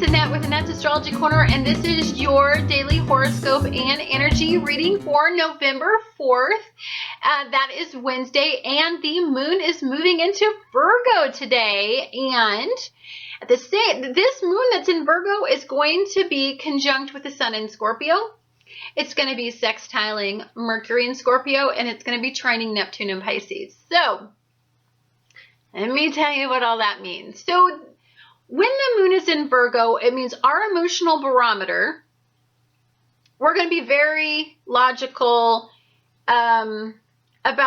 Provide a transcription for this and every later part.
it's Annette with Annette's Astrology Corner, and this is your daily horoscope and energy reading for November 4th. That is Wednesday, and the moon is moving into Virgo today. And this moon that's in Virgo is going to be conjunct with the sun in Scorpio. It's going to be sextiling Mercury in Scorpio, and it's going to be trining Neptune in Pisces. So, let me tell you what all that means. So, when the moon is in Virgo, it means our emotional barometer, we're going to be very logical about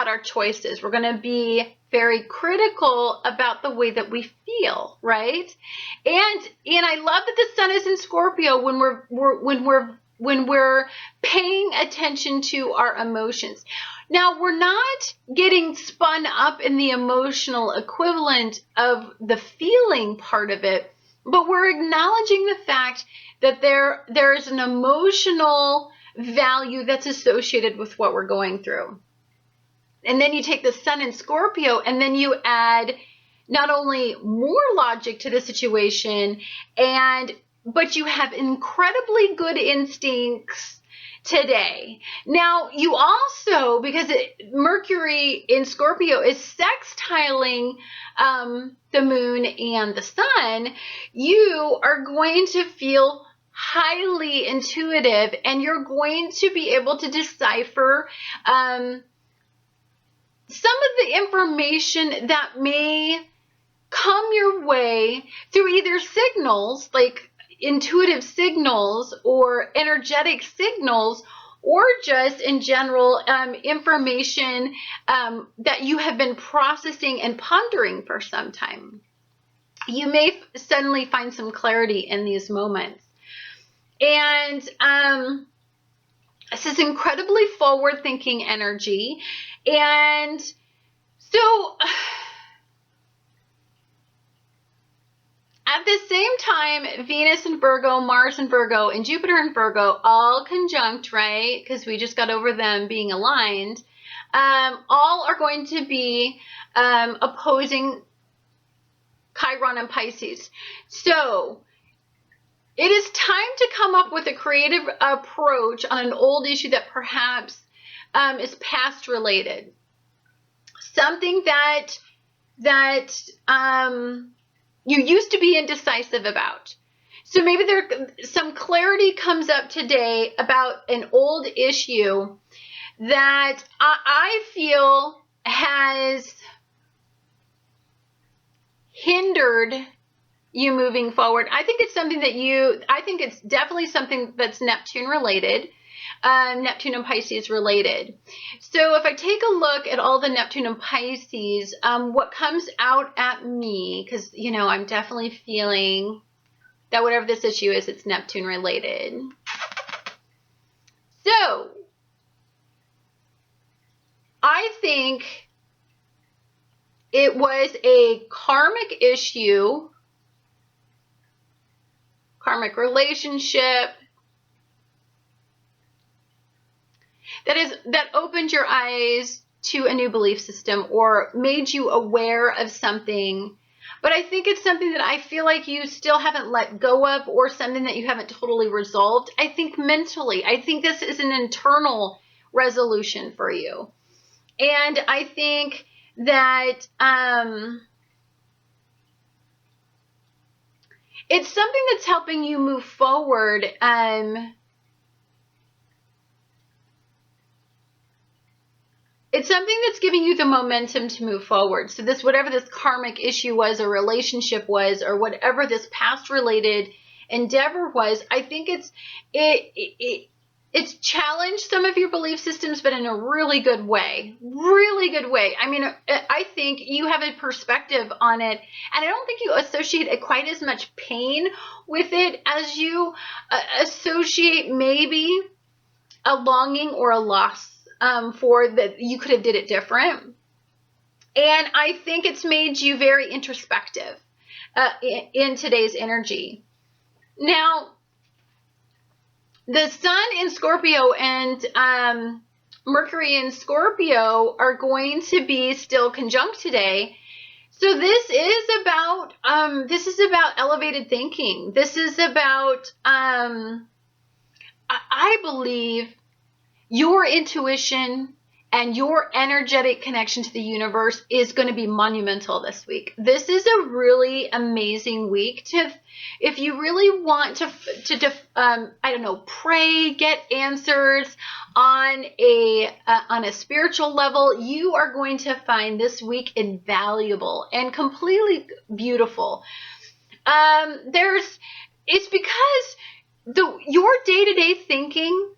our choices. We're going to be very critical about the way that we feel, right? And I love that the sun is in Scorpio when we're paying attention to our emotions. Now, we're not getting spun up in the emotional equivalent of the feeling part of it, but we're acknowledging the fact that there is an emotional value that's associated with what we're going through. And then you take the sun in Scorpio, and then you add not only more logic to the situation, but you have incredibly good instincts today. Now, you also, because Mercury in Scorpio is sextiling the moon and the sun, you are going to feel highly intuitive, and you're going to be able to decipher some of the information that may come your way through either signals, like intuitive signals or energetic signals, or just in general information that you have been processing and pondering for some time. You may suddenly find some clarity in these moments. And this is incredibly forward-thinking energy. And so at the same time, Venus in Virgo, Mars in Virgo, and Jupiter in Virgo, all conjunct, right? Because we just got over them being aligned. All are going to be opposing Chiron and Pisces. So it is time to come up with a creative approach on an old issue that perhaps is past related. Something that you used to be indecisive about. So maybe some clarity comes up today about an old issue that I feel has hindered you moving forward. I think it's definitely something that's Neptune related. Neptune and Pisces related. So if I take a look at all the Neptune and Pisces, what comes out at me, because, I'm definitely feeling that whatever this issue is, it's Neptune related. So I think it was a karmic issue, karmic relationship, that opened your eyes to a new belief system or made you aware of something. But I think it's something that I feel like you still haven't let go of, or something that you haven't totally resolved. I think mentally, I think this is an internal resolution for you. And I think that it's something that's helping you move forward. It's something that's giving you the momentum to move forward. So whatever this karmic issue was, or relationship was, or whatever this past related endeavor was, I think it's challenged some of your belief systems, but in a really good way. Really good way. I mean, I think you have a perspective on it, and I don't think you associate quite as much pain with it as you associate maybe a longing or a loss for that you could have did it different. And I think it's made you very introspective in today's energy. Now, the sun in Scorpio and Mercury in Scorpio are going to be still conjunct today. So this is about elevated thinking. This is about I believe your intuition and your energetic connection to the universe is going to be monumental this week. This is a really amazing week if you really want to I don't know, pray, get answers on a spiritual level. You are going to find this week invaluable and completely beautiful. It's because your day-to-day thinking,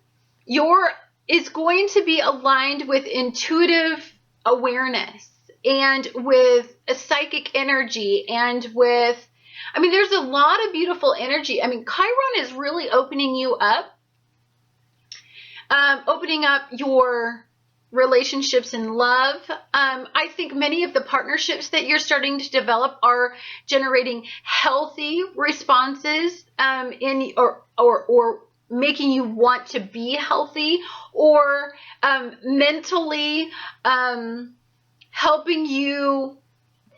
is going to be aligned with intuitive awareness and with a psychic energy and with, there's a lot of beautiful energy. Chiron is really opening you up, opening up your relationships in love. I think many of the partnerships that you're starting to develop are generating healthy responses or making you want to be healthy, or mentally helping you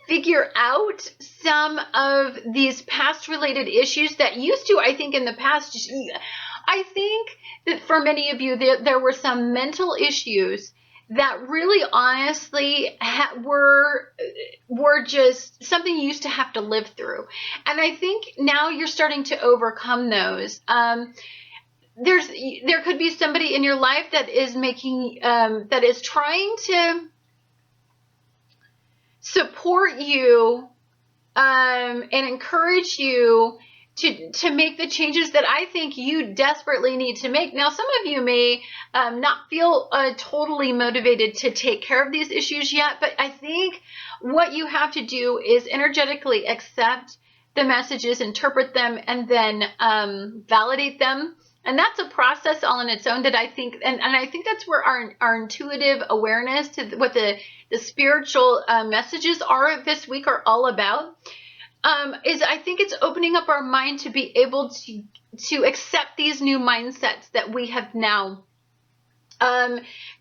figure out some of these past related issues that used to, I think in the past, I think that for many of you there were some mental issues that really honestly were just something you used to have to live through. And I think now you're starting to overcome those. There could be somebody in your life that is trying to support you and encourage you to make the changes that I think you desperately need to make. Now, some of you may not feel totally motivated to take care of these issues yet, but I think what you have to do is energetically accept the messages, interpret them, and then validate them. And that's a process all on its own that I think, and I think that's where our intuitive awareness to what the spiritual messages are this week are all about. Is I think it's opening up our mind to be able to accept these new mindsets that we have now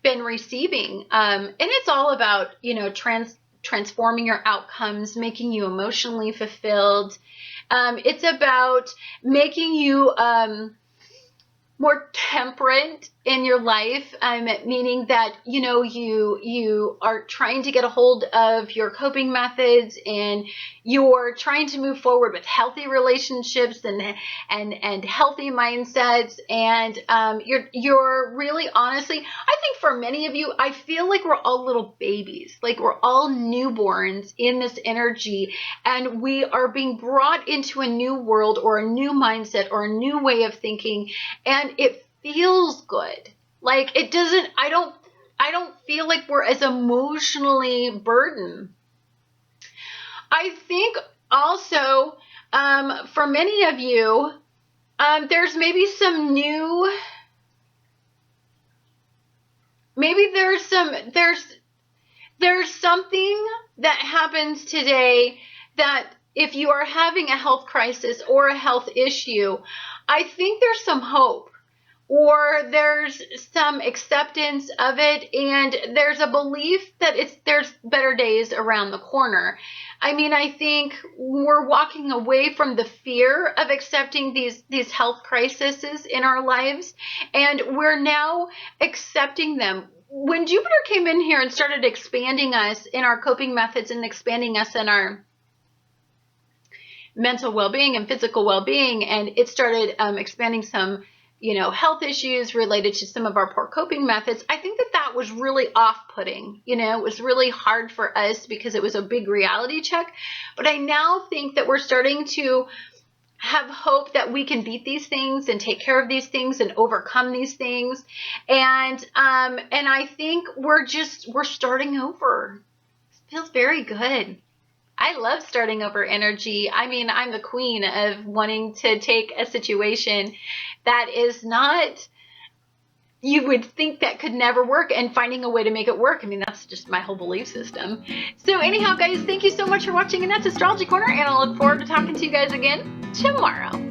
been receiving. And it's all about, transforming your outcomes, making you emotionally fulfilled. It's about making you more temperate in your life, meaning that, you are trying to get a hold of your coping methods and you're trying to move forward with healthy relationships and healthy mindsets. And you're really, honestly, I think for many of you, I feel like we're all little babies, like we're all newborns in this energy, and we are being brought into a new world or a new mindset or a new way of thinking. And it feels good. Like I don't feel like we're as emotionally burdened. I think also, for many of you, there's maybe some new, there's something that happens today that if you are having a health crisis or a health issue, I think there's some hope, or there's some acceptance of it, and there's a belief that there's better days around the corner. I think we're walking away from the fear of accepting these health crises in our lives, and we're now accepting them. When Jupiter came in here and started expanding us in our coping methods and expanding us in our mental well-being and physical well-being, and it started expanding some health issues related to some of our poor coping methods, I think that was really off-putting. It was really hard for us because it was a big reality check. But I now think that we're starting to have hope that we can beat these things and take care of these things and overcome these things. And I think we're starting over. It feels very good. I love starting over energy. I'm the queen of wanting to take a situation that is not, you would think that could never work, and finding a way to make it work. That's just my whole belief system. So anyhow, guys, thank you so much for watching Annette's Astrology Corner, and I look forward to talking to you guys again tomorrow.